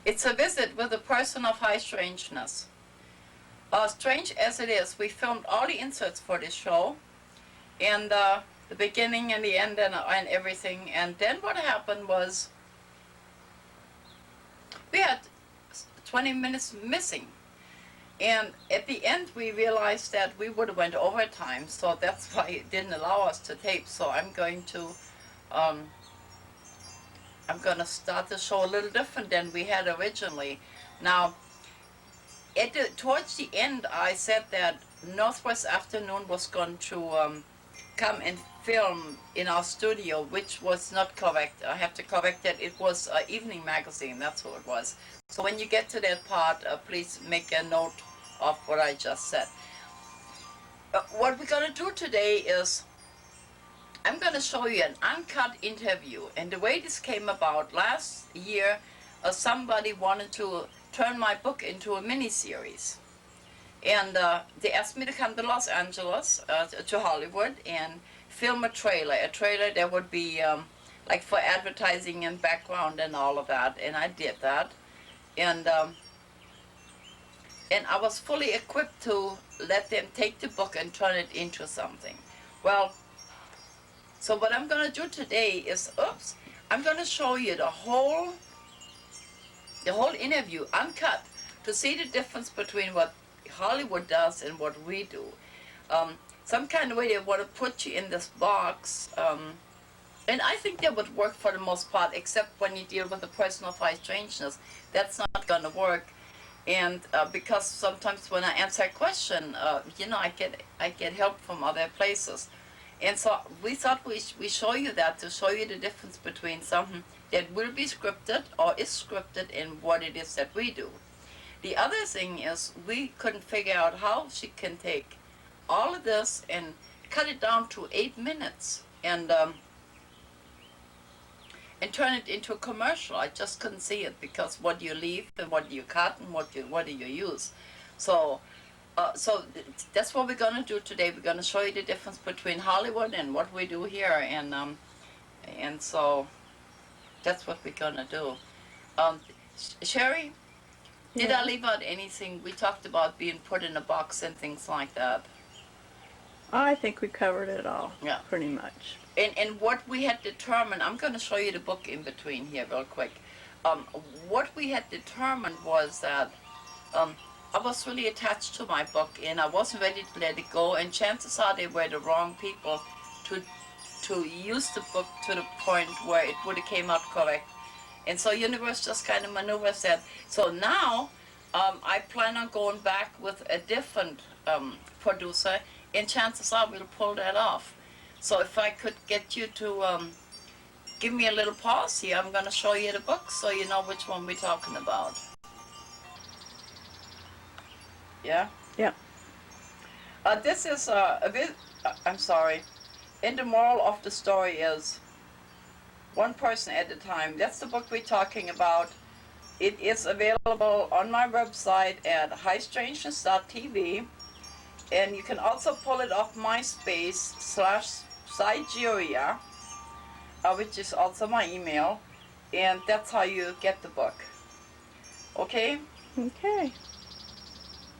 It's a visit with a person of high strangeness. Strange as it is, we filmed all the inserts for this show, and the beginning and the end and everything. And then what happened was we had 20 minutes missing. And at the end, we realized that we would have went overtime, so that's why it didn't allow us to tape. So I'm going to start the show a little different than we had originally. Now, towards the end, I said that Northwest Afternoon was going to come and film in our studio, which was not correct. I have to correct that. It was Evening Magazine, that's what it was. So when you get to that part, please make a note of what I just said. What we're going to do today is I'm going to show you an uncut interview. And the way this came about, last year somebody wanted to turn my book into a mini-series. And they asked me to come to Los Angeles, to Hollywood, and film a trailer that would be like for advertising and background and all of that. And I did that. And I was fully equipped to let them take the book and turn it into something. Well, so what I'm going to do today is, I'm going to show you the whole interview, uncut, to see the difference between what Hollywood does and what we do. Some kind of way they want to put you in this box, and I think that would work for the most part, except when you deal with the person of high strangeness. That's not going to work. And because sometimes when I answer a question, I get help from other places. And so we thought we show you that, to show you the difference between something that will be scripted or is scripted and what it is that we do. The other thing is we couldn't figure out how she can take all of this and cut it down to 8 minutes and turn it into a commercial. I just couldn't see it, because what you leave and what you cut and what do you use. So that's what we're going to do today. We're going to show you the difference between Hollywood and what we do here, and so that's what we're going to do. Sherry, did I leave out anything? We talked about being put in a box and things like that. I think we covered it all, pretty much. And what we had determined, I'm going to show you the book in between here real quick. What we had determined was that I was really attached to my book, and I wasn't ready to let it go, and chances are they were the wrong people to use the book to the point where it would have came out correct. And so universe just kind of maneuvers that. So now I plan on going back with a different producer, and chances are we'll pull that off. So if I could get you to give me a little pause here, I'm going to show you the book so you know which one we're talking about. Yeah? Yeah. This is a bit, I'm sorry. And the moral of the story is one person at a time. That's the book we're talking about. It is available on my website at highstrangeness.tv. And you can also pull it off MySpace/Sigeria, which is also my email. And that's how you get the book. Okay? Okay.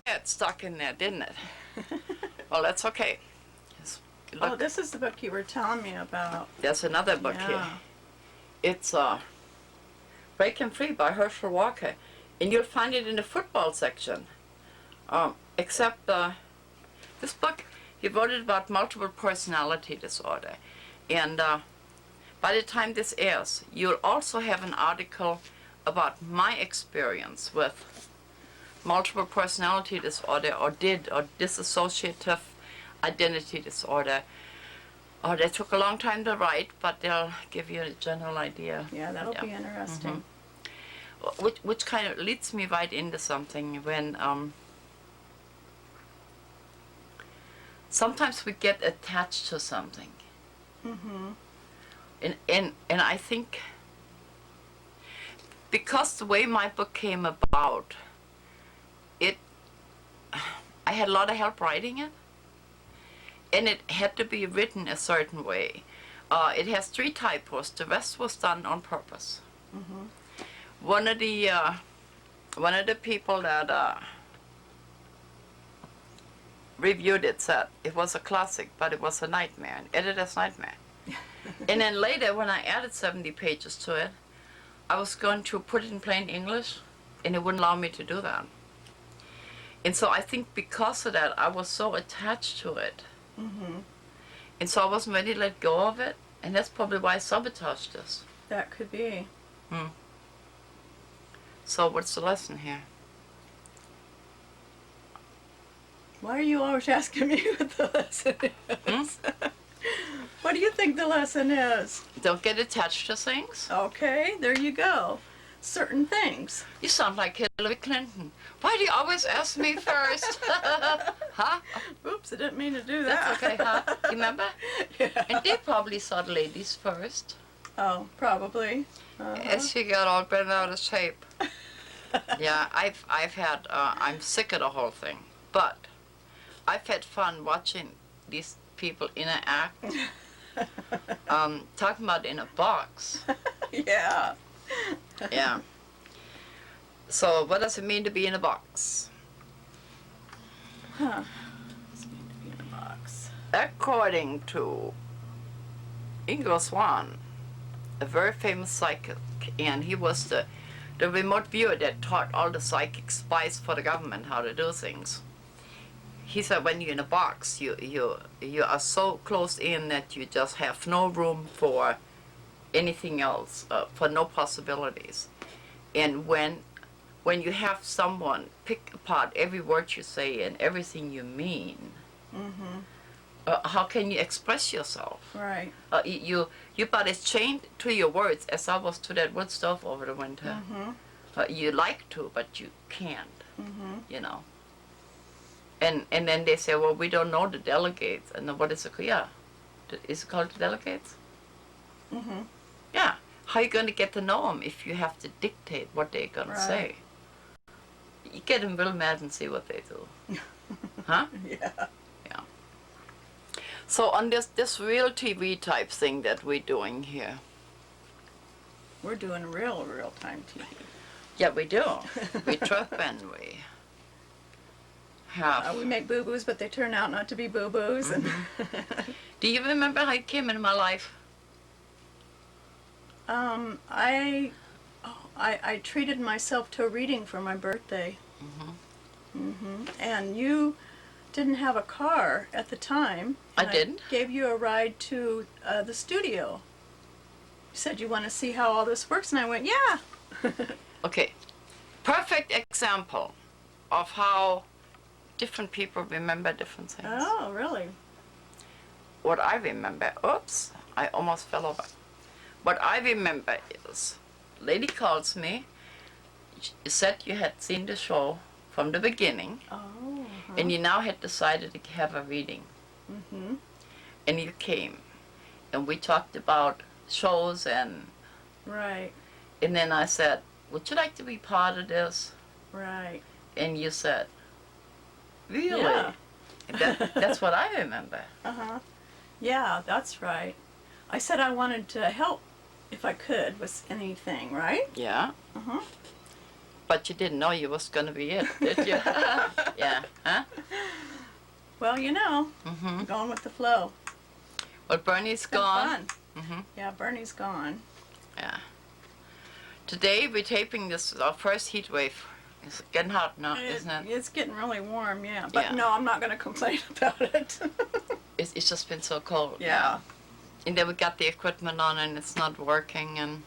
It stuck in there, didn't it? Well, that's okay. Oh, this is the book you were telling me about. There's another book here. It's Breaking Free by Herschel Walker. And you'll find it in the football section. Except this book, he wrote it about multiple personality disorder. And by the time this airs, you'll also have an article about my experience with multiple personality disorder or dissociative identity disorder. They took a long time to write, but they'll give you a general idea. Yeah, that'll be interesting. Mm-hmm. Which kind of leads me right into something when sometimes we get attached to something. Mm-hmm. And I think because the way my book came about, I had a lot of help writing it, and it had to be written a certain way. It has 3 typos. The rest was done on purpose. Mm-hmm. One of the one of the people that reviewed it said it was a classic, but it was a nightmare, an editor's nightmare. And then later, when I added 70 pages to it, I was going to put it in plain English, and it wouldn't allow me to do that. And so I think because of that, I was so attached to it. Mm-hmm. And so I wasn't ready to let go of it, and that's probably why I sabotaged this. That could be. So what's the lesson here? Why are you always asking me what the lesson is? What do you think the lesson is? Don't get attached to things. Okay, there you go. Certain things. You sound like Hillary Clinton. Why do you always ask me first? Huh? Oops, I didn't mean to do that. That's okay, huh? You remember? Yeah. And they probably saw the ladies first. Oh, probably. As she got all bent out of shape. Yeah, I've had, I'm sick of the whole thing. But I've had fun watching these people interact. Talking about in a box. Yeah. Yeah. So what does it mean to be in a box? Huh. It's mean to be in a box. According to Ingo Swann, a very famous psychic, and he was the remote viewer that taught all the psychic spies for the government how to do things. He said when you're in a box, you are so closed in that you just have no room for anything else, for no possibilities. And when you have someone pick apart every word you say and everything you mean, how can you express yourself? Right. Your body's chained to your words, as I was to that wood stove over the winter. You like to, but you can't, you know. And then they say, well, we don't know the delegates. And what is it? Yeah. Is it called the delegates? Yeah. How are you going to get to know them if you have to dictate what they're going to say? You get them real mad and see what they do. Huh? Yeah. Yeah. So on this real TV type thing that we're doing here. We're doing real-time TV. Yeah, we do. We trip and we have. We make boo-boos, but they turn out not to be boo-boos. And Do you remember how you came into my life? I treated myself to a reading for my birthday. And you didn't have a car at the time. I didn't. I gave you a ride to the studio. You said you want to see how all this works, and I went, yeah. Okay. Perfect example of how different people remember different things. Oh, really? What I remember, oops, I almost fell over. What I remember is, lady calls me, you said you had seen the show from the beginning, and you now had decided to have a reading. And you came, and we talked about shows and... Right. And then I said, would you like to be part of this? Right. And you said, really? Yeah. That's what I remember. Yeah, that's right. I said I wanted to help if I could with anything, right? Yeah. But you didn't know you was going to be it, did you? Yeah. Huh? Well, you know, going with the flow. Well, Bernie's It's been gone. fun. Yeah, Bernie's gone. Yeah. Today we're taping this, our first heat wave. It's getting hot now, isn't it? It's getting really warm, yeah. But Yeah. no, I'm not going to complain about it. It's just been so cold. Yeah. And then we got the equipment on and it's not working and...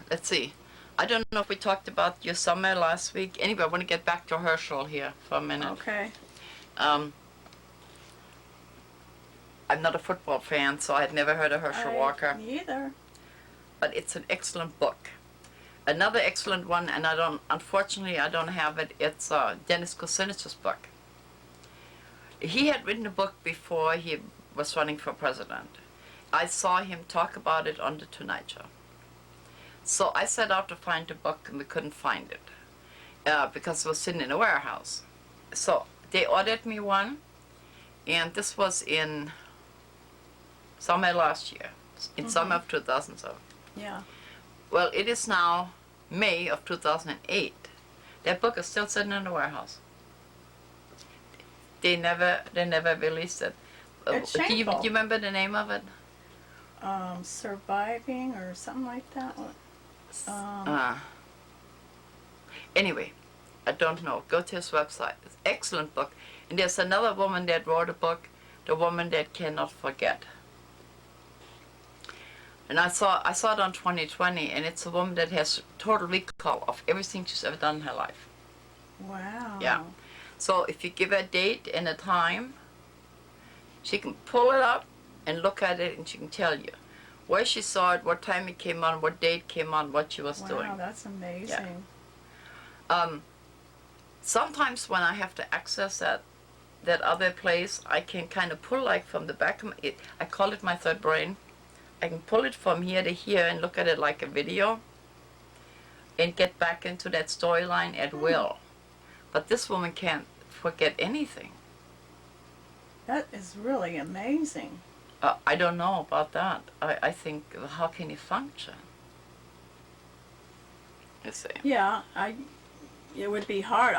let's see. I don't know if we talked about your summer last week. Anyway, I want to get back to Herschel here for a minute. Okay. I'm not a football fan, so I'd never heard of Herschel Walker. Me either. But it's an excellent book. Another excellent one, and unfortunately I don't have it, it's Dennis Kucinich's book. He had written a book before he was running for president. I saw him talk about it on The Tonight Show. So I set out to find the book and we couldn't find it because it was sitting in a warehouse. So they ordered me one, and this was in summer last year, in summer of 2007. Yeah. Well, it is now May of 2008. That book is still sitting in the warehouse. They never released it. It's Do you shameful. remember the name of it? Surviving or something like that. Anyway, I don't know. Go to his website. It's an excellent book. And there's another woman that wrote a book, The Woman That Cannot Forget. And I saw it on 2020, and it's a woman that has total recall of everything she's ever done in her life. Wow. Yeah. So if you give her a date and a time, she can pull it up and look at it, and she can tell you where she saw it, what time it came on, what date came on, what she was doing. Wow, that's amazing. Sometimes when I have to access that other place, I can kind of pull like from the back of it. I call it my third brain. I can pull it from here to here and look at it like a video and get back into that storyline at will. But this woman can't forget anything. That is really amazing. I don't know about that. I think, how can you function? You see. Yeah, it would be hard.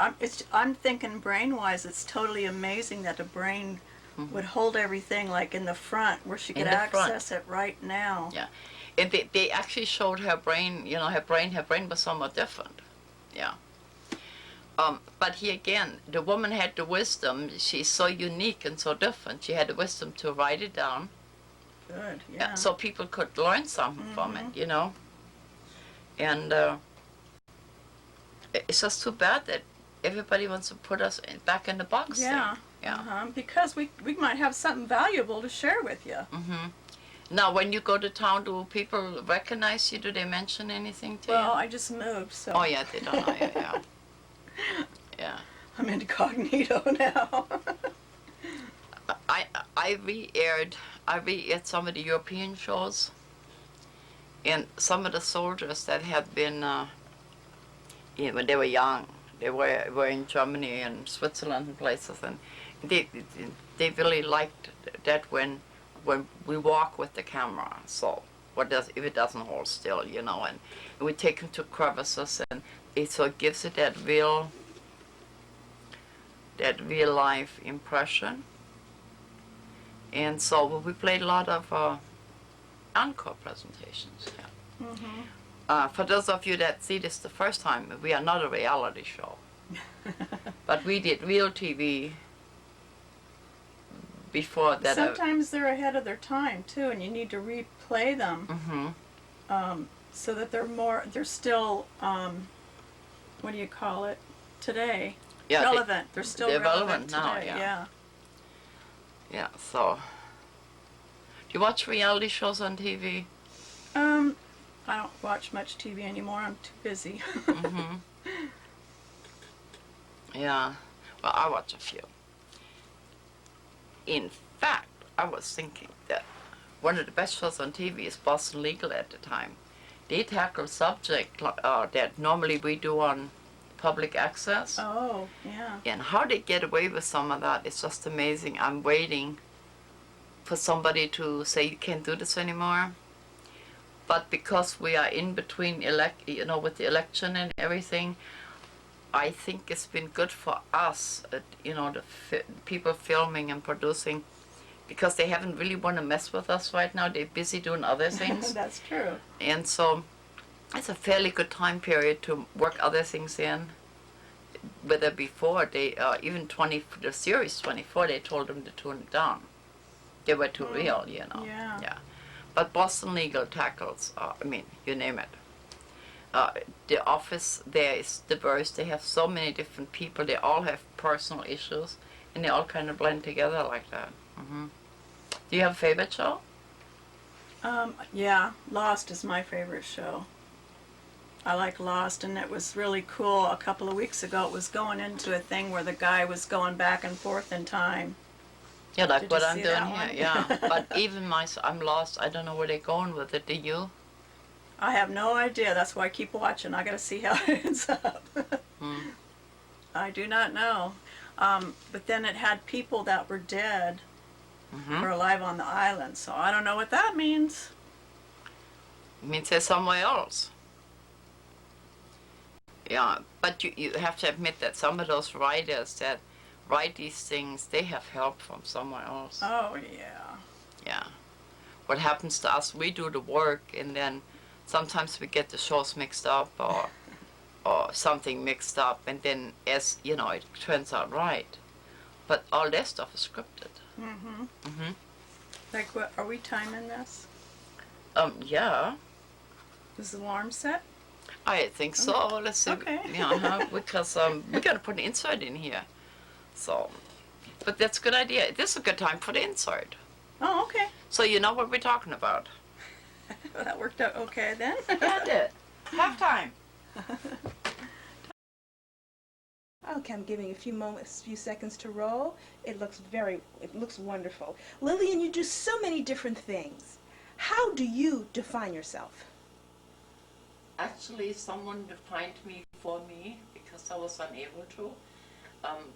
I'm thinking brain-wise, it's totally amazing that the brain would hold everything like in the front where she could access it right now. Yeah, and they actually showed her brain. You know, her brain was somewhat different. Yeah. But here again, the woman had the wisdom. She's so unique and so different. She had the wisdom to write it down. Good, yeah. So people could learn something from it, you know. And it's just too bad that everybody wants to put us back in the box. Yeah. Yeah. Because we might have something valuable to share with you. Now, when you go to town, do people recognize you? Do they mention anything to you? Well, I just moved, so. Oh, yeah, they don't know you, yeah. Yeah. I'm incognito now. I re-aired some of the European shows, and some of the soldiers that had been, when they were young, they were in Germany and Switzerland and places, and they really liked that when we walk with the camera. So if it doesn't hold still, you know, and we take them to crevices, and it gives it that real life impression. And so we played a lot of encore presentations. Yeah. For those of you that see this the first time, we are not a reality show, but we did real TV before that. Sometimes they're ahead of their time too, and you need to replay them so that they're still, what do you call it, today? Yeah, relevant. They're still relevant today. now. Yeah. So, do you watch reality shows on TV? I don't watch much TV anymore. I'm too busy. Yeah. Well, I watch a few. In fact, I was thinking that one of the best shows on TV is Boston Legal at the time. They tackle subjects that normally we do on public access. Oh, yeah. And how they get away with some of that is just amazing. I'm waiting for somebody to say you can't do this anymore. But because we are in between with the election and everything, I think it's been good for us, the people filming and producing, because they haven't really want to mess with us right now. They're busy doing other things. That's true. And so it's a fairly good time period to work other things in. Whether before they even the series 24, they told them to tune it down. They were too real, you know. Yeah. But Boston Legal tackles, you name it. The office there is diverse. They have so many different people. They all have personal issues, and they all kind of blend together like that. Do you have a favorite show? Yeah, Lost is my favorite show. I like Lost, and it was really cool. A couple of weeks ago, it was going into a thing where the guy was going back and forth in time. Yeah, like Did what you I'm see doing that here. one? Yeah, but even I'm lost. I don't know where they're going with it. Do you? I have no idea. That's why I keep watching. I got to see how it ends up. I do not know. But then it had people that were dead were alive on the island, so I don't know what that means. It means they're somewhere else. Yeah, but you have to admit that some of those writers that write these things, they have help from somewhere else. Oh, yeah. Yeah. What happens to us, we do the work, and then sometimes we get the shows mixed up or something mixed up, and then as you know, it turns out right. But all that stuff is scripted. Mm-hmm. Mm-hmm. Like, what, are we timing this? Yeah, Is the alarm set? I think so. Okay. Let's see. Okay. Yeah, because we got to put an insert in here. So, but that's a good idea. This is a good time for the insert. Oh, okay. So you know what we're talking about. Well, that worked out okay then. Got it. Halftime. Okay, I'm giving a few seconds to roll. It looks wonderful. Lilian, you do so many different things. How do you define yourself? Actually, someone defined me for me because I was unable to.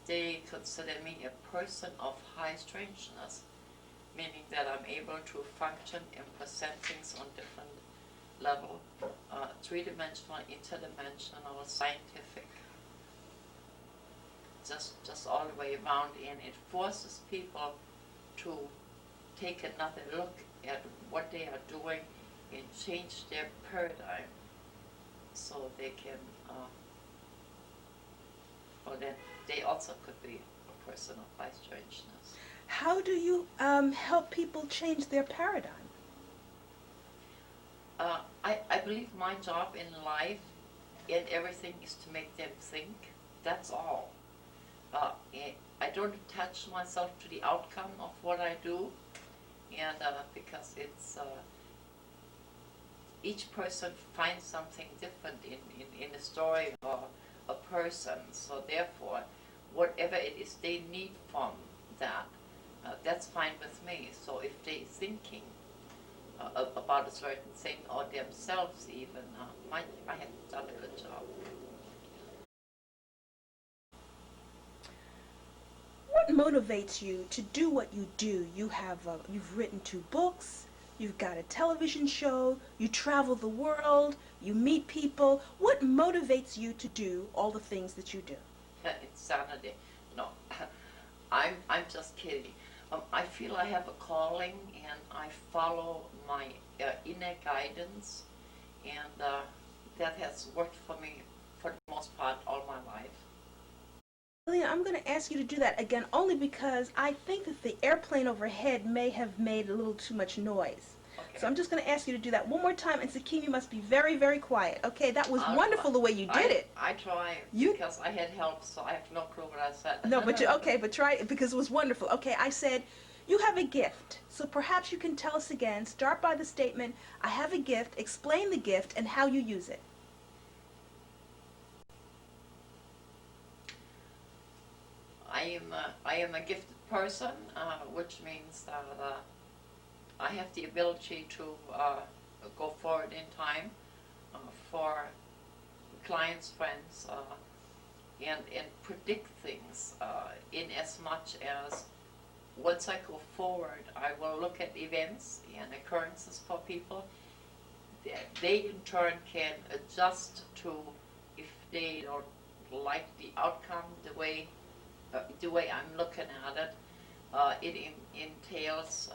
They consider me a person of high strangeness, meaning that I'm able to function and present things on different level, three-dimensional, interdimensional, scientific, just all the way around, and it forces people to take another look at what they are doing and change their paradigm so they can, or that they also could be a person of high strangeness. How do you help people change their paradigm? I believe my job in life and everything is to make them think. That's all. I don't attach myself to the outcome of what I do, and because it's each person finds something different in a story or a person. So therefore, whatever it is they need from that, that's fine with me. So if they're thinking about a certain thing or themselves even, I have done a good job. What motivates you to do what you do? You've written 2 books, you've got a television show, you travel the world, you meet people. What motivates you to do all the things that you do? It's Saturday. No, I'm just kidding. I feel I have a calling and I follow my inner guidance, and that has worked for me for the most part all my life. Lilian, I'm going to ask you to do that again only because I think that the airplane overhead may have made a little too much noise. Okay. So I'm just going to ask you to do that one more time, and Sakim, you must be very, very quiet. Okay, that was wonderful the way you did it. I try because I had help, so I have no clue what I said. No, but but try it because it was wonderful. Okay, I said, you have a gift. So perhaps you can tell us again, start by the statement, I have a gift, explain the gift, and how you use it. I am a gifted person, which means that I have the ability to go forward in time for clients, friends, and predict things in as much as once I go forward, I will look at events and occurrences for people that they in turn can adjust to if they don't like the outcome the way I'm looking at it. It entails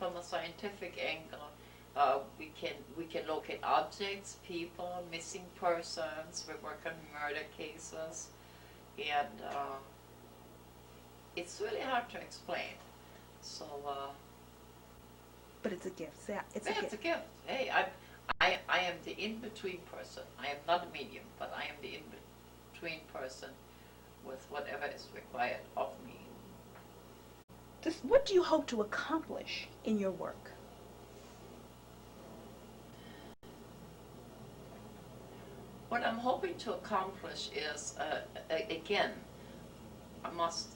from a scientific angle, we can locate objects, people, missing persons. We work on murder cases, and it's really hard to explain. So. But it's a gift. Yeah, it's It's a gift. Hey, I am the in-between person. I am not a medium, but I am the in-between person with whatever is required of me. What do you hope to accomplish in your work? What I'm hoping to accomplish is, again, I must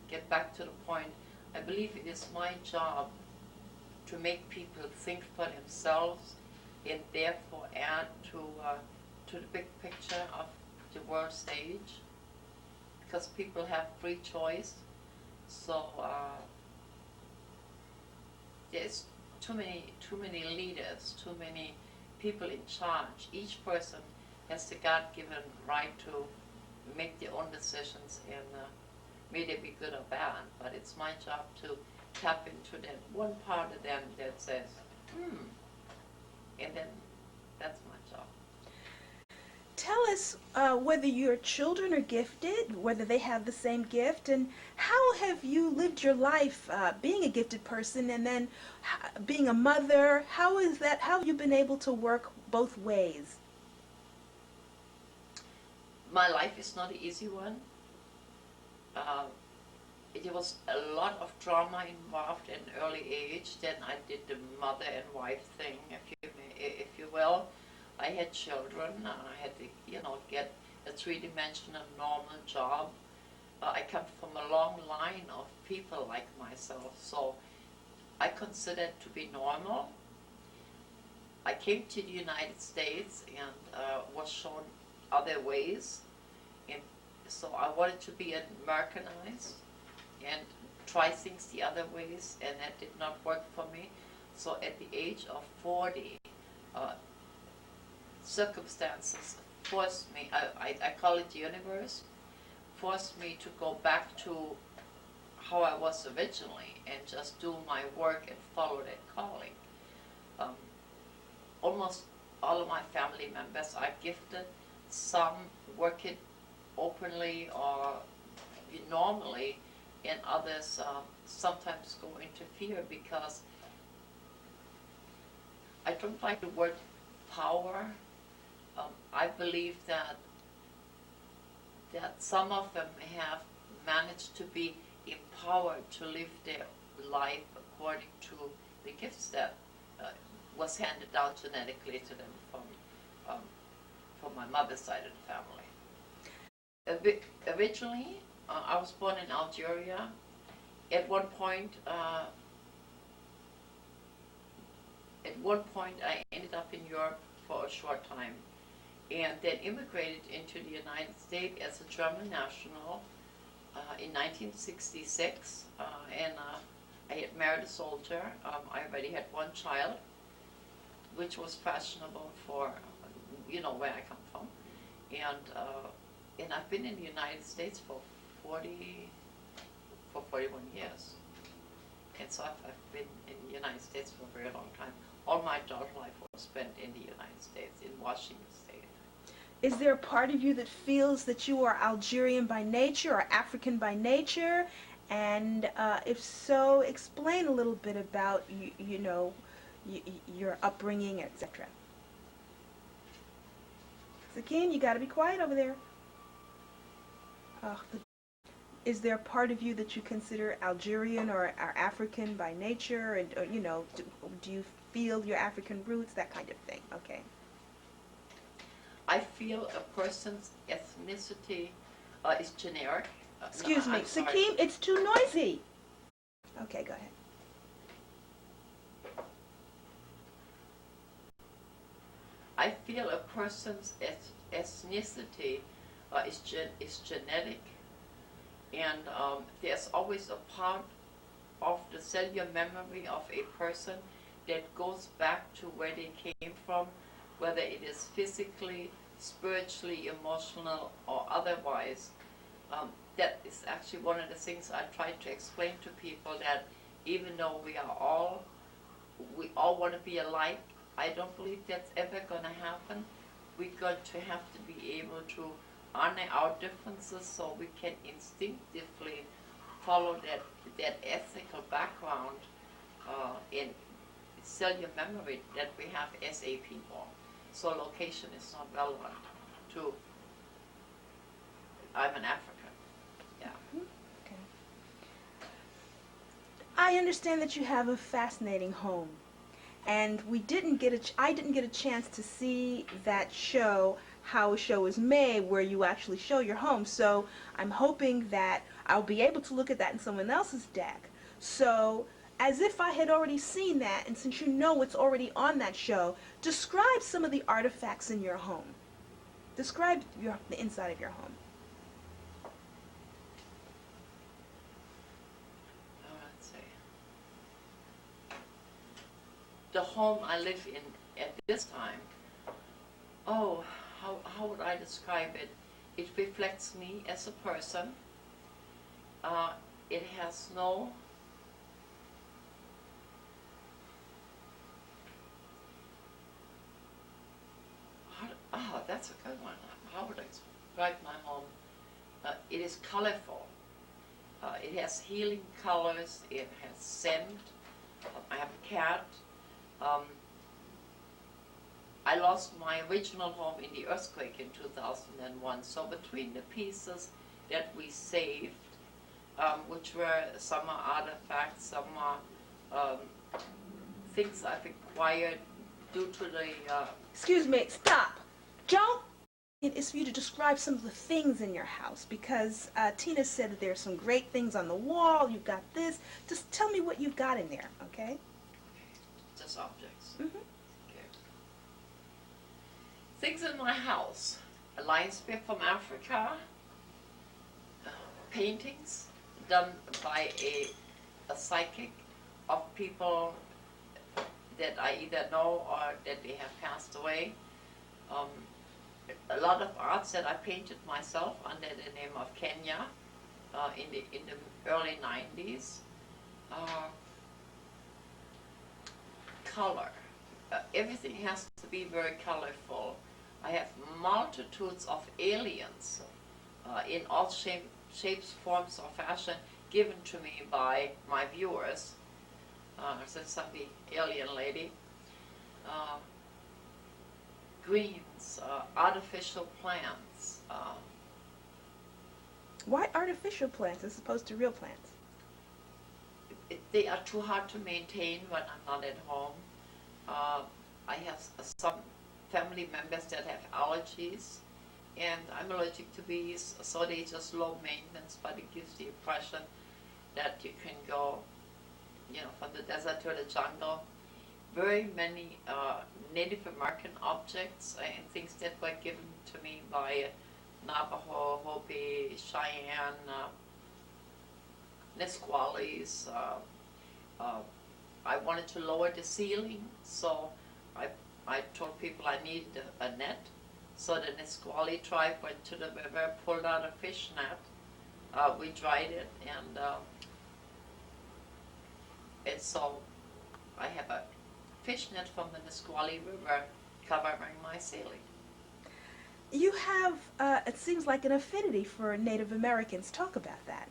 get back to the point. I believe it is my job to make people think for themselves and therefore add to the big picture of the world stage, because people have free choice. So too many leaders, too many people in charge. Each person has the God-given right to make their own decisions, and may they be good or bad. But it's my job to tap into that one part of them that says, and then that's my job. Tell us whether your children are gifted, whether they have the same gift, and how have you lived your life being a gifted person and then being a mother? How is that? How have you been able to work both ways? My life is not an easy one. There was a lot of drama involved at an early age. Then I did the mother and wife thing, if you will. I had children. I had to, get a three-dimensional normal job. I come from a long line of people like myself, so I consider it to be normal. I came to the United States and was shown other ways, and so I wanted to be Americanized and try things the other ways, and that did not work for me. So at the age of 40, circumstances forced me, I call it the universe, forced me to go back to how I was originally and just do my work and follow that calling. Almost all of my family members are gifted. Some work it openly or normally, and others sometimes go into fear because I don't like the word power. I believe that some of them have managed to be empowered to live their life according to the gifts that was handed down genetically to them from my mother's side of the family. Originally, I was born in Algeria. At one point, I ended up in Europe for a short time, and then immigrated into the United States as a German national in 1966, and I had married a soldier. I already had one child, which was fashionable for, where I come from, and I've been in the United States for 41 years, and so I've been in the United States for a very long time. All my adult life was spent in the United States, in Washington State. Is there a part of you that feels that you are Algerian by nature or African by nature? And if so, explain a little bit about your upbringing, etc. Zakim, you got to be quiet over there. Is there a part of you that you consider Algerian or African by nature, and do you feel your African roots, that kind of thing? Okay. I feel a person's ethnicity is generic. Excuse me, I'm sorry. Zakim, it's too noisy. Okay, go ahead. I feel a person's ethnicity is genetic, and there's always a part of the cellular memory of a person that goes back to where they came from, whether it is physically, spiritually, emotional, or otherwise. That is actually one of the things I try to explain to people, that even though we all want to be alike, I don't believe that's ever going to happen. We're going to have to be able to honor our differences so we can instinctively follow that ethical background in cellular memory that we have as a people. So location is not relevant to, I'm an African. Yeah. Okay. I understand that you have a fascinating home, and I didn't get a chance to see that show, How a Show is Made, where you actually show your home. So I'm hoping that I'll be able to look at that in someone else's deck. So, as if I had already seen that, and since you know what's already on that show, describe some of the artifacts in your home. Describe the inside of your home. Let's see. the home I live in at this time, oh, how would I describe it? It reflects me as a person. It has no that's a good one. How would I describe my home? It is colorful. It has healing colors. It has scent. I have a cat. I lost my original home in the earthquake in 2001. So between the pieces that we saved, which were some are artifacts, some are things I've acquired due to the Excuse me, stop. Don't. It is for you to describe some of the things in your house, because Tina said that there's some great things on the wall. You've got this. Just tell me what you've got in there, okay? just objects. Mhm. Okay. Things in my house. A lion spear from Africa. Paintings done by a psychic of people that I either know or that they have passed away. A lot of arts that I painted myself under the name of Kenya in the early 90s. Color. Everything has to be very colorful. I have multitudes of aliens in all shapes, forms, or fashion given to me by my viewers. Since I'm the alien lady. Greens, artificial plants. Why artificial plants as opposed to real plants? They are too hard to maintain when I'm not at home. I have some family members that have allergies, and I'm allergic to bees, so they just low maintenance, but it gives the impression that you can go, from the desert to the jungle. Very many Native American objects and things that were given to me by Navajo, Hopi, Cheyenne, Nisquallies. I wanted to lower the ceiling, so I told people I needed a net. So the Nisqually tribe went to the river, pulled out a fish net. We dried it, and so I have a fish net from the Nisqually River covering my ceiling. You have, it seems like an affinity for Native Americans. Talk about that.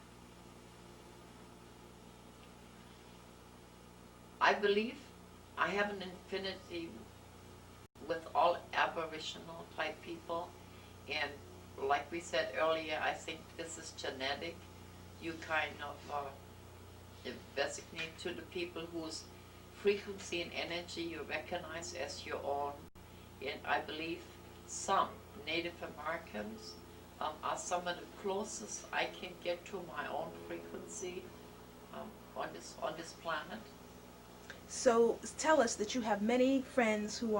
I believe I have an affinity with all Aboriginal type people, and like we said earlier, I think this is genetic. You kind of designate to the people whose frequency and energy you recognize as your own, and I believe some Native Americans are some of the closest I can get to my own frequency on this planet. So tell us that you have many friends who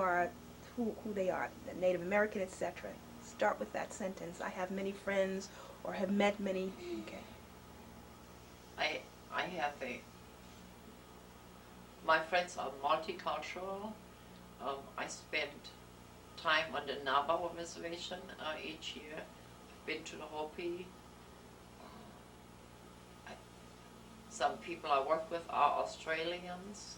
they are, Native American, etc. Start with that sentence. I have many friends, or have met many. Okay. I have my friends are multicultural. I spend time on the Navajo reservation each year. I've been to the Hopi. Some people I work with are Australians.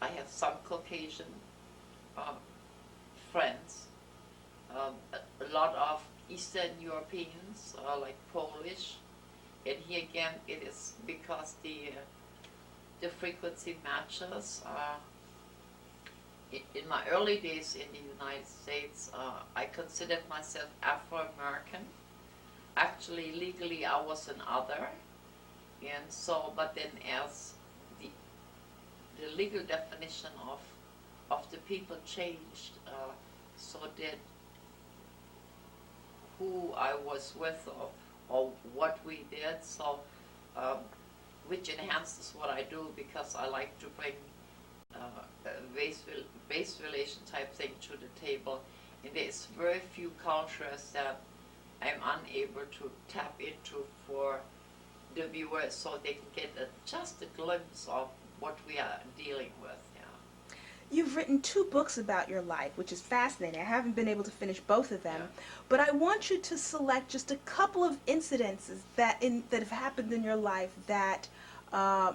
I have some Caucasian friends. A lot of Eastern Europeans, like Polish. And here again, it is because the frequency matches. In my early days in the United States, I considered myself Afro-American. Actually, legally, I was an other. And so, but then as the legal definition of the people changed, so did who I was with or what we did, so which enhances what I do, because I like to bring a race relation type thing to the table, and there's very few cultures that I'm unable to tap into for the viewers so they can get just a glimpse of what we are dealing with. You've written 2 books about your life, which is fascinating. I haven't been able to finish both of them, Yeah. but I want you to select just a couple of incidences that have happened in your life that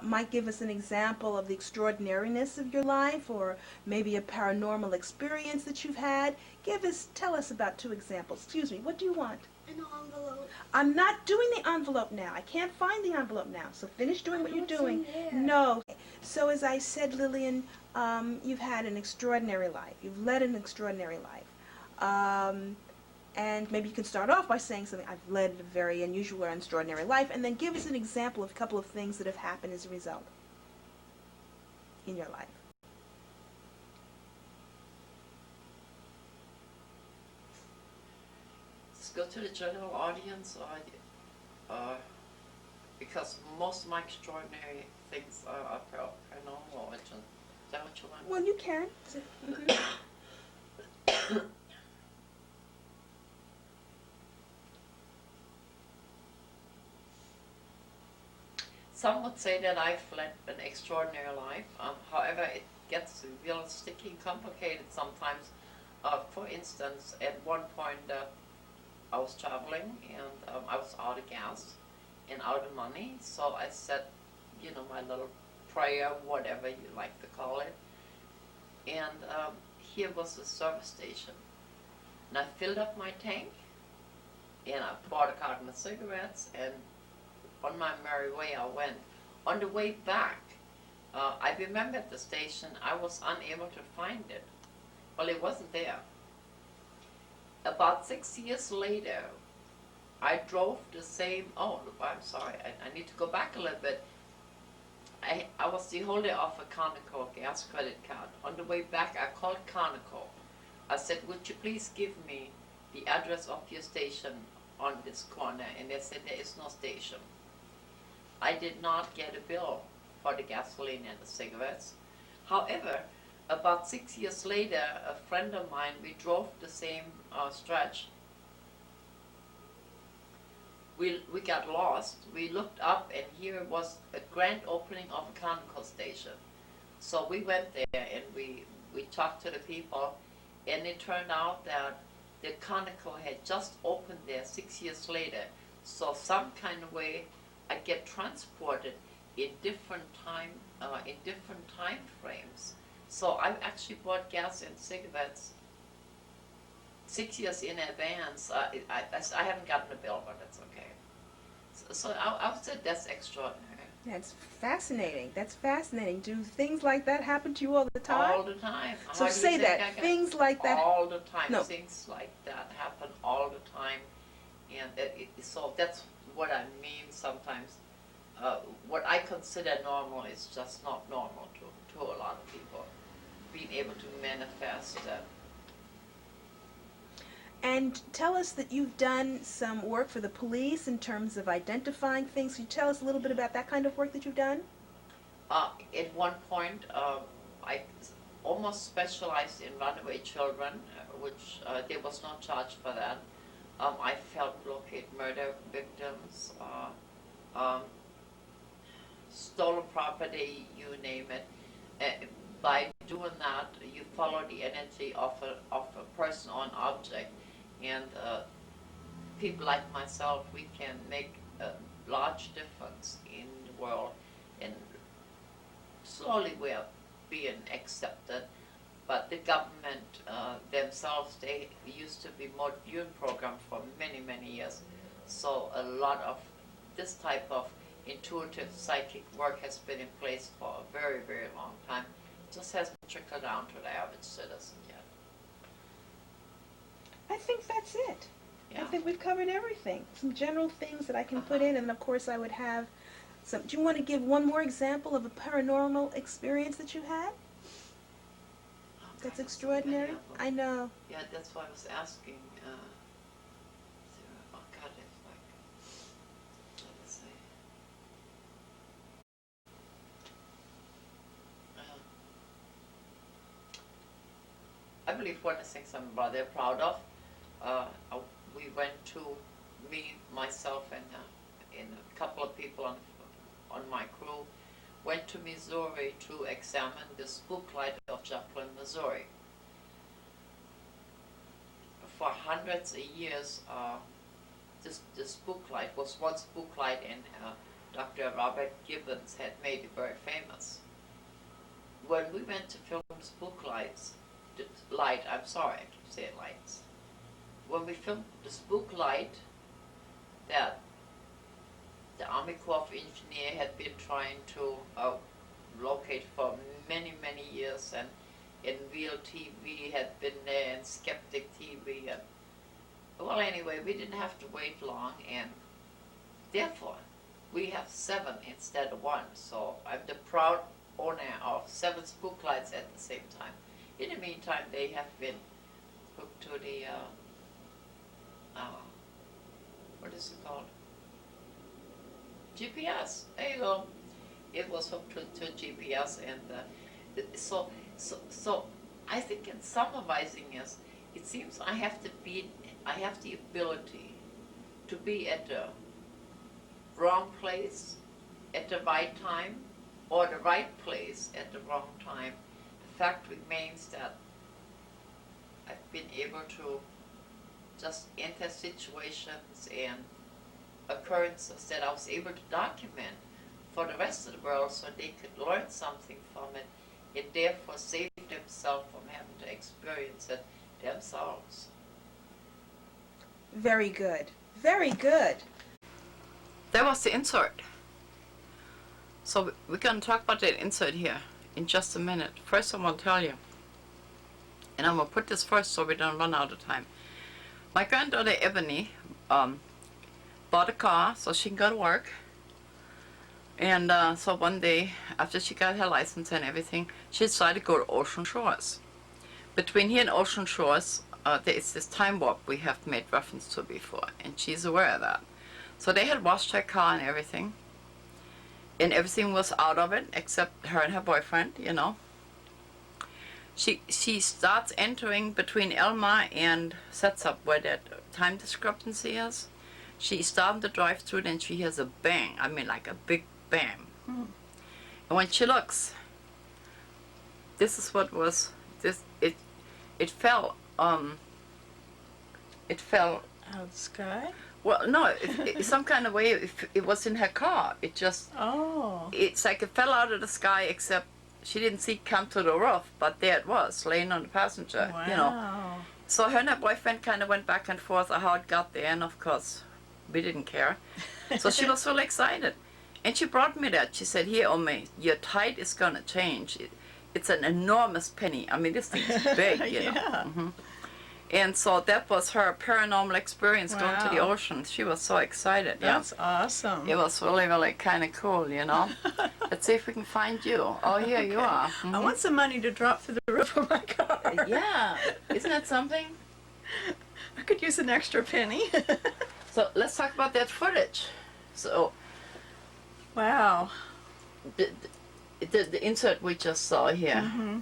might give us an example of the extraordinariness of your life, or maybe a paranormal experience that you've had. Tell us about 2 examples. Excuse me, what do you want? An envelope. I'm not doing the envelope now. I can't find the envelope now. So finish doing what you're What's doing. in there? No. So as I said, Lilian, you've had an extraordinary life. You've led an extraordinary life. And maybe you can start off by saying something. I've led a very unusual or extraordinary life, and then give us an example of a couple of things that have happened as a result in your life. Let's go to the general audience, because most of my extraordinary things are paranormal origin. Is that what you want? Well, you can. Some would say that I've led an extraordinary life. However, it gets real sticky and complicated sometimes. For instance, at one point I was traveling and I was out of gas and out of money. So I said, my little prayer, whatever you like to call it. And here was the service station. And I filled up my tank and I bought a carton of cigarettes, and on my merry way I went. On the way back, I remember at the station I was unable to find it. Well, it wasn't there. About 6 years later, I drove the same, I'm sorry, I need to go back a little bit. I was the holder of a Conoco gas credit card. On the way back, I called Conoco. I said, would you please give me the address of your station on this corner? And they said, there is no station. I did not get a bill for the gasoline and the cigarettes. However, about 6 years later, a friend of mine, we drove the same stretch. We got lost. We looked up, and here was a grand opening of a Conoco station. So we went there and we talked to the people, and it turned out that the Conoco had just opened there 6 years later. So some kind of way I get transported in different time frames. So I actually bought gas and cigarettes 6 years in advance. I haven't gotten a bill, but that's okay. So I would say that's extraordinary. That's fascinating. That's fascinating. Do things like that happen to you all the time? All the time. So say that. Things like that. All the time. No. Things like that happen all the time. And so that's what I mean sometimes. What I consider normal is just not normal to a lot of people. Being able to manifest that. And tell us that you've done some work for the police in terms of identifying things. Can you tell us a little bit about that kind of work that you've done? At one point, I almost specialized in runaway children, which there was no charge for that. I helped locate murder victims, stolen property, you name it. By doing that, you follow the energy of a person or an object. And people like myself, we can make a large difference in the world. And slowly we are being accepted. But the government themselves, they used to be more viewing program for many, many years. So a lot of this type of intuitive psychic work has been in place for a very, very long time. It just hasn't trickled down to the average citizen yet. I think that's it. Yeah. I think we've covered everything. Some general things that I can put in, and of course I would have some. Do you want to give one more example of a paranormal experience that you had? That's extraordinary. I know. Yeah, that's why I was asking. Oh God, it's like, let's see. I believe one of the things I'm rather proud of. We went to, me, myself, and and a couple of people on my crew went to Missouri to examine the spook light of Joplin, Missouri. For hundreds of years, the spook light was one spook light, and Dr. Robert Gibbons had made it very famous. When we went to film spook lights, I'm sorry, I keep saying lights. When we filmed the spook light that the Army Corps of Engineers had been trying to locate for many, many years, and in Real TV had been there, and Skeptic TV, and well, anyway, we didn't have to wait long, and therefore we have 7 instead of 1. So I'm the proud owner of 7 spook lights at the same time. In the meantime, they have been hooked to the what is it called? GPS. There you go. It was hooked to GPS, and so I think in summarizing is, it seems I have the ability to be at the wrong place at the right time, or the right place at the wrong time. The fact remains that I've been able to just enter situations and occurrences that I was able to document for the rest of the world, so they could learn something from it and therefore save themselves from having to experience it themselves. Very good. Very good. That was the insert. So we're going to talk about that insert here in just a minute. First, I want to tell you, and I'm going to put this first so we don't run out of time. My granddaughter Ebony bought a car so she can go to work. And so one day, after she got her license and everything, she decided to go to Ocean Shores. Between here and Ocean Shores, there is this time warp we have made reference to before, and she's aware of that. So they had washed her car and everything was out of it except her and her boyfriend, you know. She starts entering between Elma and Setsup, where that time discrepancy is. She started to drive through it, and she hears a bang. I mean, like a big bang. And when she looks, this is what was this. It fell. It fell out of the sky. Well, no, some kind of way it was in her car. It just. Oh. It's like it fell out of the sky, except she didn't see it come to the roof, but there it was, laying on the passenger. Wow. You know. So her and her boyfriend kind of went back and forth on how it got there, and of course, we didn't care. So she was really excited. And she brought me that. She said, "Here, Ome, your tide is going to change. It's an enormous penny. I mean, this thing's big, you know." Mm-hmm. And so that was her paranormal experience going to the ocean. She was so excited. That's awesome. It was really, really kind of cool, you know. Let's see if we can find you. Oh, here you are. Mm-hmm. I want some money to drop through the roof of my car. Yeah. Isn't that something? I could use an extra penny. So let's talk about that footage. So. Wow. The insert we just saw here. Mm-hmm.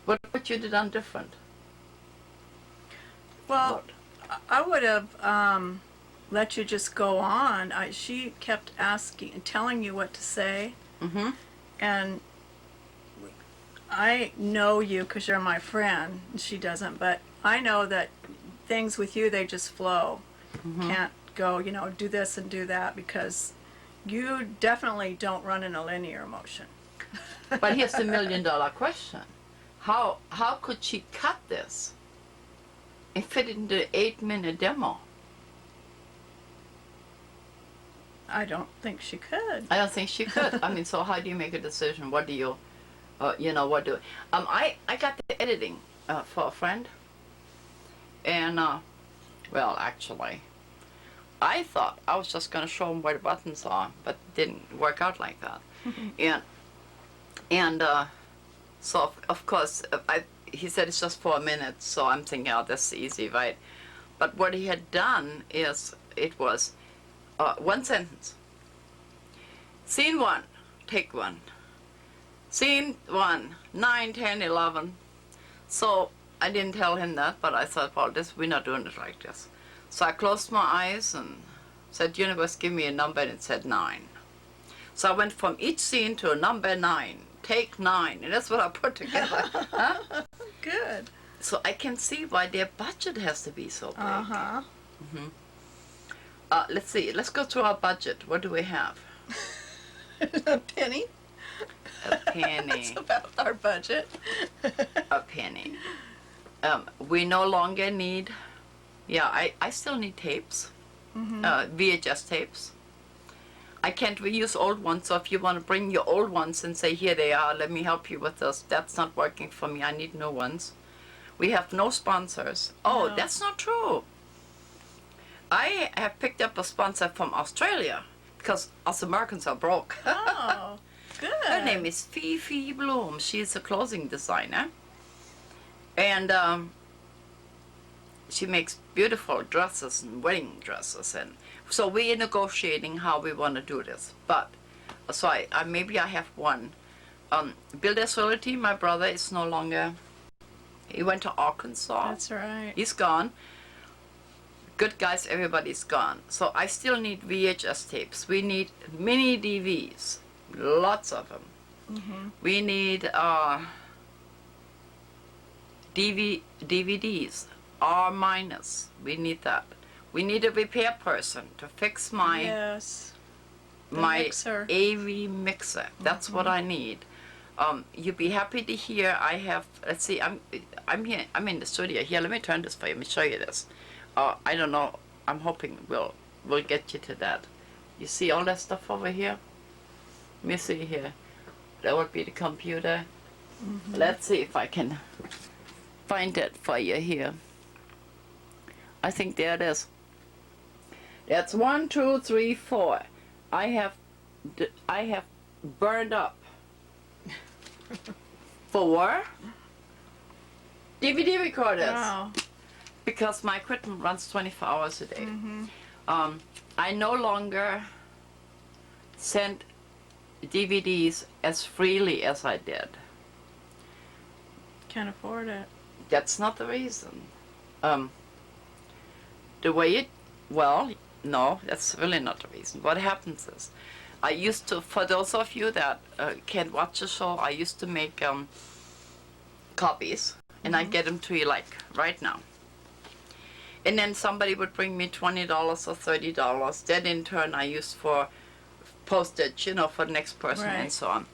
What would you have done different? Well, I would have let you just go on. She kept asking, telling you what to say. Mm-hmm. And I know you because you're my friend. She doesn't, but I know that things with you, they just flow. Mm-hmm. Can't go, you know, do this and do that, because you definitely don't run in a linear motion. But here's the $1 million question. How could she cut this and fit it into the 8-minute demo? I don't think she could. I don't think she could. I mean, so how do you make a decision? What do you, what do? I got the editing for a friend, and well, actually, I thought I was just going to show him where the buttons are, but it didn't work out like that. And so of course he said it's just 4 minutes, so I'm thinking, oh, that's easy, right? But what he had done is, it was one sentence. Scene 1, take 1. Scene 1, 9, 10, 11. So I didn't tell him that, but I thought, well, we're not doing it like this. So I closed my eyes and Said, universe, give me a number, and it said 9. So I went from each scene to a number 9. Take 9, and that's what I put together. Huh? Good. So I can see why their budget has to be so big. Uh-huh. Let's see. Let's go through our budget. What do we have? A penny. A penny. That's about our budget. A penny. We no longer need. Yeah, I still need tapes. VHS tapes. I can't reuse old ones, so if you want to bring your old ones and say, here they are, let me help you with this, that's not working for me, I need new ones. We have no sponsors. Oh, No. that's not true. I have picked up a sponsor from Australia, because us Americans are broke. Oh, good. Her name is Fifi Bloom. She's a clothing designer. And she makes beautiful dresses and wedding dresses, and so we're negotiating how we want to do this. But so I maybe I have one. Bill Desolity, my brother, is no longer. He went to Arkansas. That's right. He's gone. Good guys, everybody's gone. So I still need VHS tapes. We need mini DVs, lots of them. We need DVDs. R minus, we need that. We need a repair person to fix my Yes. The my mixer. AV mixer. That's what I need. You'd be happy to hear I have. Let's see. I'm here. I'm in the studio here. Let me turn this for you. Let me show you this. I don't know. I'm hoping we'll get you to that. You see all that stuff over here? Let me see here. That would be the computer. Let's see if I can find it for you here. I think there it is. That's 1, 2, 3, 4. I have burned up 4 DVD recorders Wow. because my equipment runs 24 hours a day. I no longer send DVDs as freely as I did. Can't afford it. That's not the reason. The way it, well, no, that's really not the reason. What happens is, I used to, for those of you that can't watch the show, I used to make copies, and I get them to you like right now. And then somebody would bring me $20 or $30. That in turn I used for postage, you know, for the next person and Right. so on.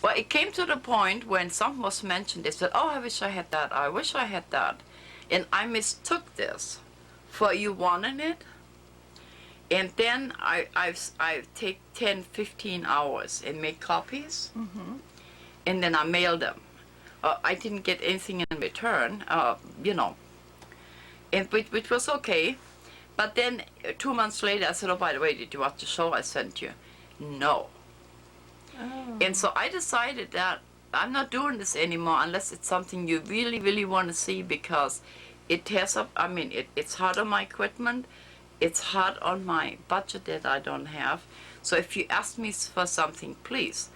Well, it came to the point when something was mentioned, they said, oh, I wish I had that, I wish I had that. And I mistook this for you wanting it. And then I take 10, 15 hours and make copies. And then I mail them. I didn't get anything in return, you know, and which was okay. But then 2 months later, I said, oh, by the way, did you watch the show I sent you? No. Oh. And so I decided that I'm not doing this anymore unless it's something you really, really want to see, because it tears up, I mean, it's hard on my equipment, it's hard on my budget that I don't have. So if you ask me for something, please,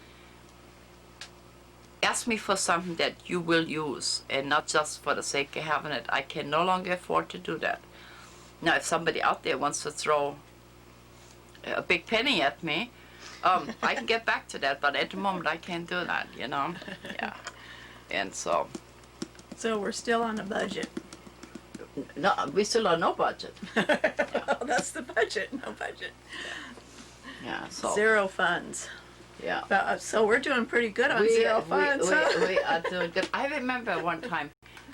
ask me for something that you will use and not just for the sake of having it. I can no longer afford to do that. Now, if somebody out there wants to throw a big penny at me, I can get back to that, but at the moment I can't do that, you know? Yeah. And so, So we're still on a budget. no, we still have no budget. Well, that's the budget. No budget. Yeah, so. Zero funds. Yeah. But, so we're doing pretty good on zero funds. huh? We are doing good. I remember one time,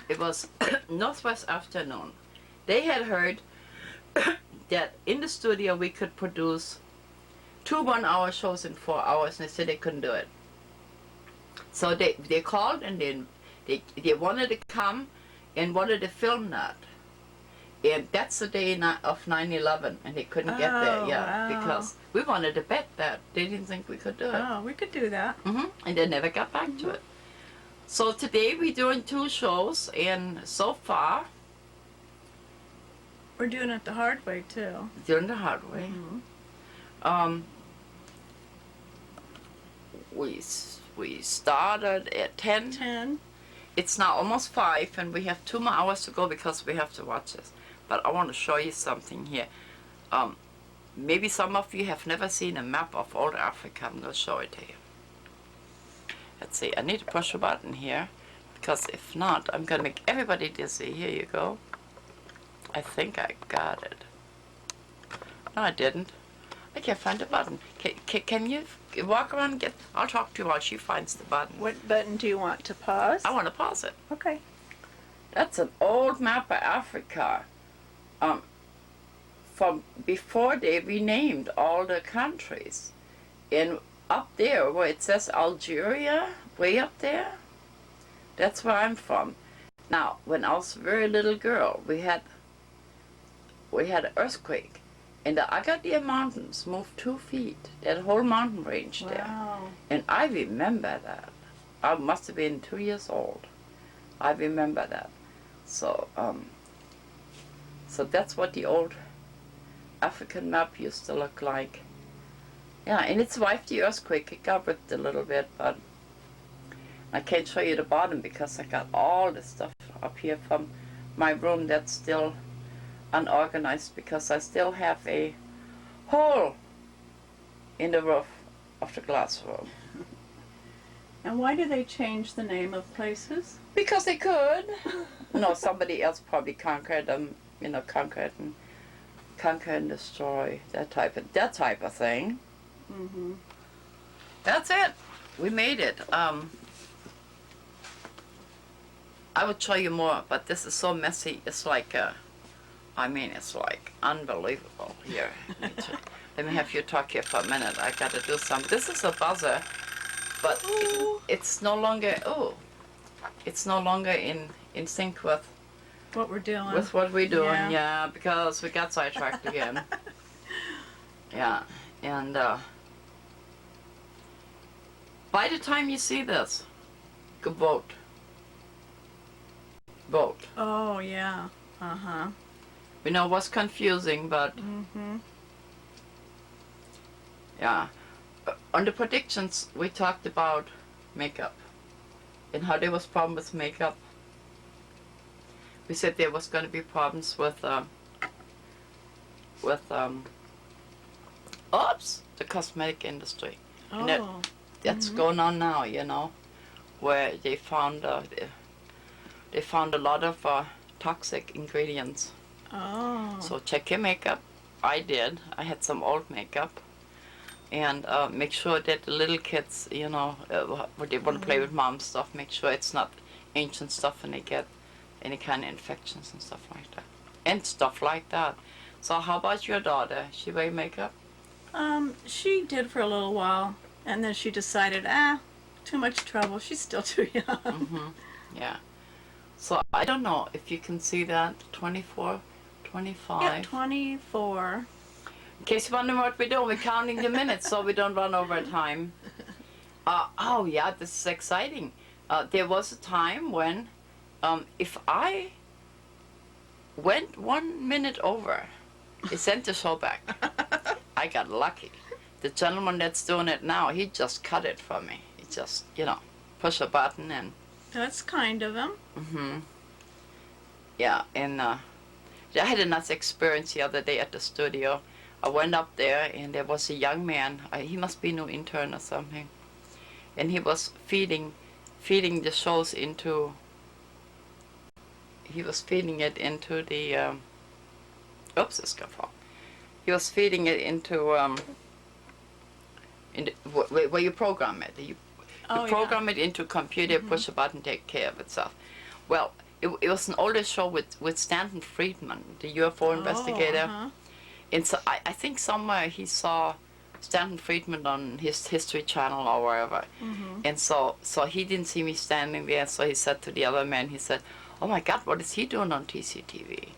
it was Northwest Afternoon. They had heard that in the studio we could produce 2 one-hour shows in 4 hours, and they said they couldn't do it. So they called, and they wanted to come and wanted to film that. And that's the day of 9/11, and they couldn't get there, Oh, yeah, wow. because we wanted to bet that. They didn't think we could do it. Oh, we could do that. And they never got back to it. So today we're doing 2 shows, and so far, We're doing it the hard way too. doing the hard way. We started at 10. 10. It's now almost 5, and we have 2 more hours to go because we have to watch this. But I want to show you something here. maybe some of you have never seen a map of old Africa. I'm going to show it to you. Let's see, I need to push a button here, because if not, I'm going to make everybody dizzy. Here you go. I think I got it. No, I didn't. I can't find the button. Can you walk around and get... I'll talk to you while she finds the button. What button do you want to pause? I want to pause it. Okay. That's an old map of Africa. From before they renamed all the countries. And up there where it says Algeria, way up there, that's where I'm from. Now, when I was a very little girl, we had an earthquake. And the Agadir Mountains moved 2 feet, that whole mountain range there. Wow. And I remember that. I must have been 2 years old. I remember that. So, so that's what the old African map used to look like. Yeah, and it survived the earthquake. It got ripped a little bit, but I can't show you the bottom because I got all this stuff up here from my room that's still unorganized, because I still have a hole in the roof of the glass room. And why do they change the name of places? Because they could. No, somebody else probably conquered them, you know, conquer and destroy, that type of thing. Mm-hmm. That's it. We made it. I would show you more, but this is so messy. It's like it's like unbelievable here. Let me have you talk here for a minute. I gotta do some. This is a buzzer, but it's no longer. It's no longer in sync with what we're doing. With what we're doing, Yeah. yeah, because we got sidetracked again. Yeah, and by the time you see this, go vote. Vote. Oh, yeah. Uh-huh. We know it was confusing, but Mm-hmm. yeah. On the predictions, we talked about makeup and how there was problem with makeup. We said there was going to be problems with the cosmetic industry. Oh. And that's going on now, you know, where they found a lot of toxic ingredients. Oh. So check your makeup. I did. I had some old makeup. And make sure that the little kids, you know, when they want to play with mom stuff, make sure it's not ancient stuff and they get any kind of infections and stuff like that. And stuff like that. So how about your daughter? She wear makeup? She did for a little while, and then she decided, too much trouble. She's still too young. Mm-hmm. Yeah. So I don't know if you can see that. 24, 25. Yeah, 24. In case you wonder what we're doing, we're counting the minutes so we don't run over time. Oh yeah, this is exciting. There was a time when if I went 1 minute over, they sent the show back. I got lucky. The gentleman that's doing it now, he just cut it for me. He just, you know, push a button and... That's kind of him. Mm-hmm. Yeah, and I had a nice experience the other day at the studio. I went up there and there was a young man. He must be a new intern or something. And he was feeding the shows into... He was feeding it into the... oops, it's gonna fall. He was feeding it into... where you program it. You program it into a computer, push a button, take care of itself. Well, it was an older show with Stanton Friedman, the UFO investigator. Uh-huh. And so I think somewhere he saw Stanton Friedman on his History Channel or wherever. Mm-hmm. And so he didn't see me standing there, so he said to the other man, he said, "Oh my God, what is he doing on TCTV?"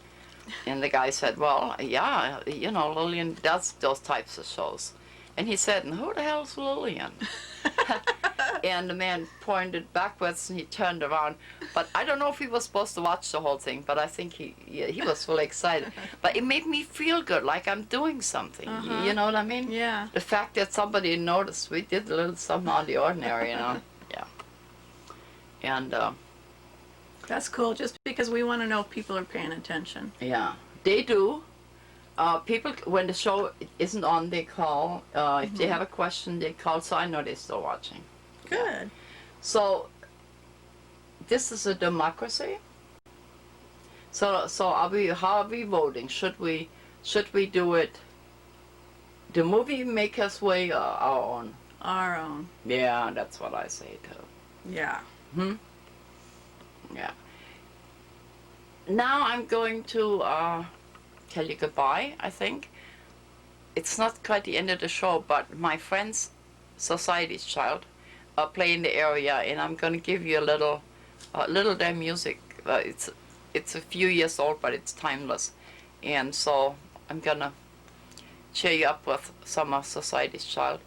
And the guy said, "Well, yeah, you know, Lilian does those types of shows." And he said, "And who the hell's Lilian?" And the man pointed backwards and he turned around. But I don't know if he was supposed to watch the whole thing, but I think he was fully excited. But it made me feel good, like I'm doing something. Uh-huh. You know what I mean? Yeah. The fact that somebody noticed we did a little something out of the ordinary, you know? Yeah. And, That's cool, just because we want to know if people are paying attention. yeah, they do. People, when the show isn't on, they call. If they have a question, they call, so I know they're still watching. Good. So, this is a democracy. So how are we voting? Should we do it the movie maker's way or our own? Our own. Yeah, that's what I say too. Yeah. Yeah. Now I'm going to tell you goodbye, I think. It's not quite the end of the show, but my friend's Society's Child play in the area, and I'm going to give you a little their music. It's a few years old, but it's timeless. And so I'm going to cheer you up with some of Society's Child.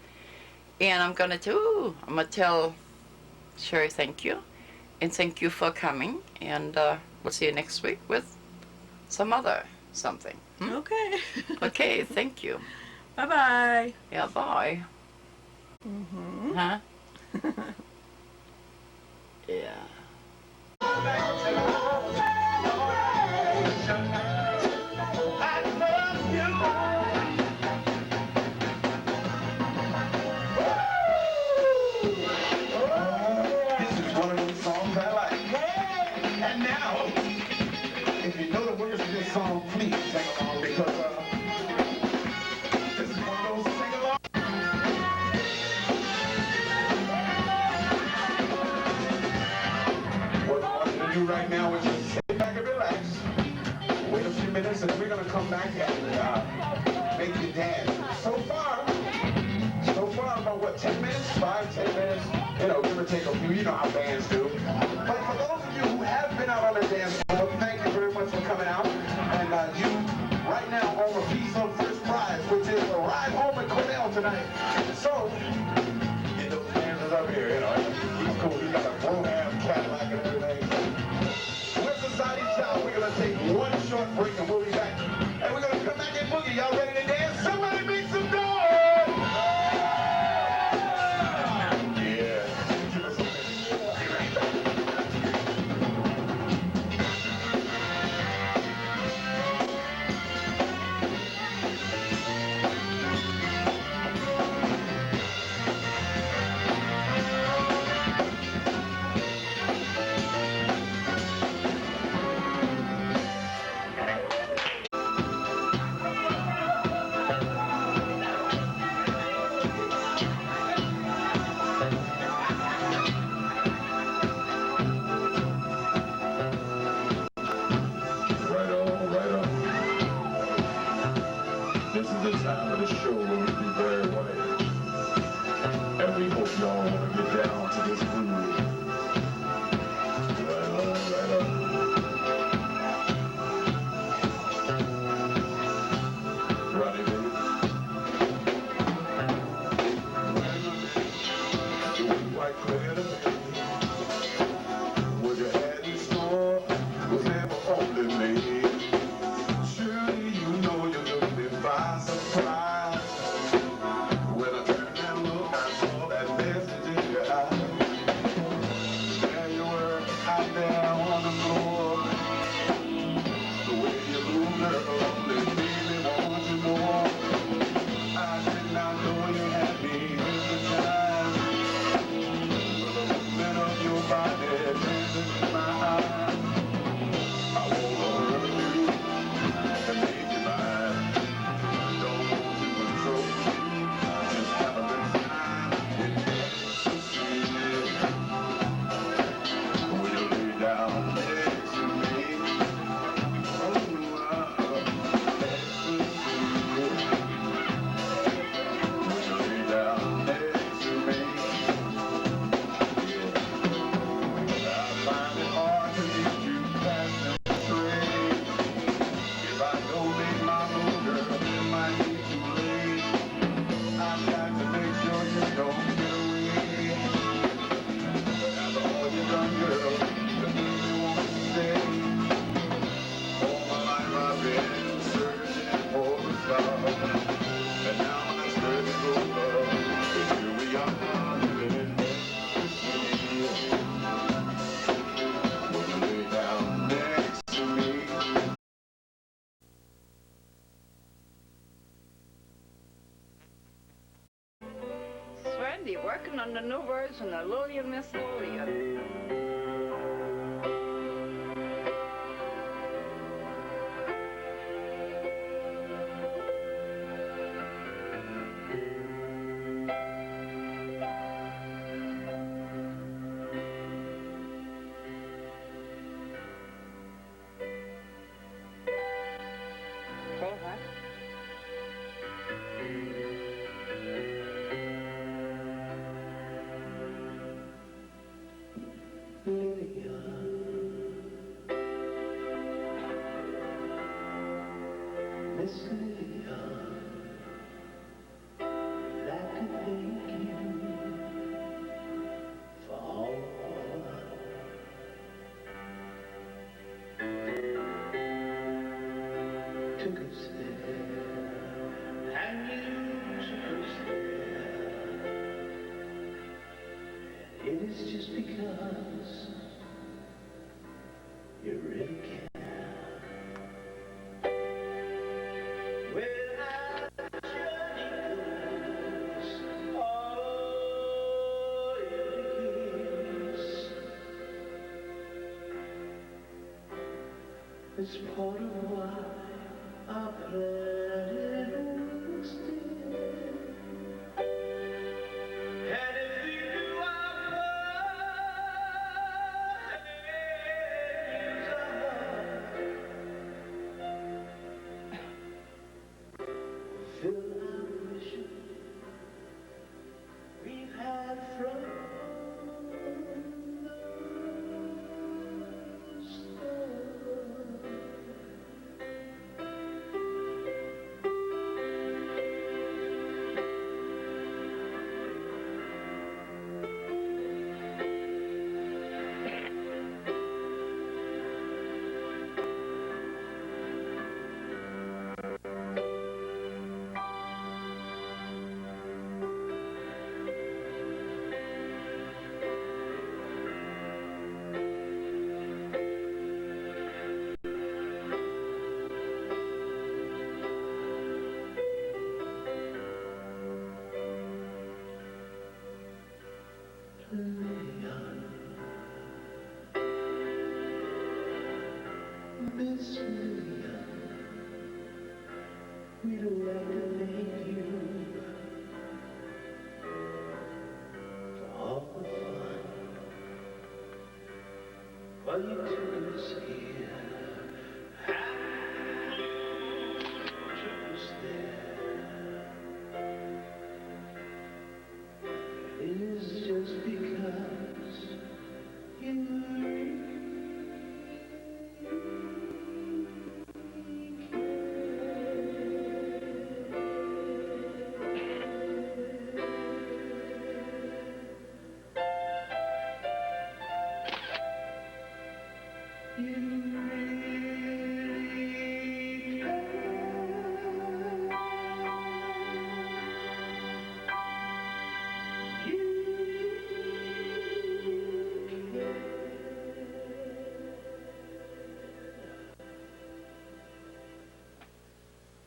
And I'm going to tell Sherry thank you. And thank you for coming. And we'll see you next week with some other something. Okay. Okay, thank you. Bye-bye. Yeah, bye. Huh? Yeah. Song, please sing along because this is one of those sing along. What I want you to do right now is just sit back and relax. Wait a few minutes and we're gonna come back and make you dance. So far about what, 10 minutes? 5-10 minutes? You know, give or take a few, you know how bands do. But for those of you who have been out on the dance floor, thank you very much for coming out. And you right now own a piece of first prize, which is a ride home at Cornell tonight. So, get those hands up here, you know. He's cool, he's got a Brougham Cadillac and everything. With Society's Child, we're gonna take one short break and we'll be back. And we're gonna come back and boogie. Y'all ready to dance? Somebody make some noise! on the new version of Lilian, Miss Lilian. Miss Lilian, I'd like to thank you for all took us there, and you took us there. It is just because you really care. It's part of why I planted still. And if we do our fill our mission we've had from Miss Lilian, we'd like to thank you for all the fun while you took us here and you took us there. It is just because you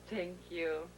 Thank you.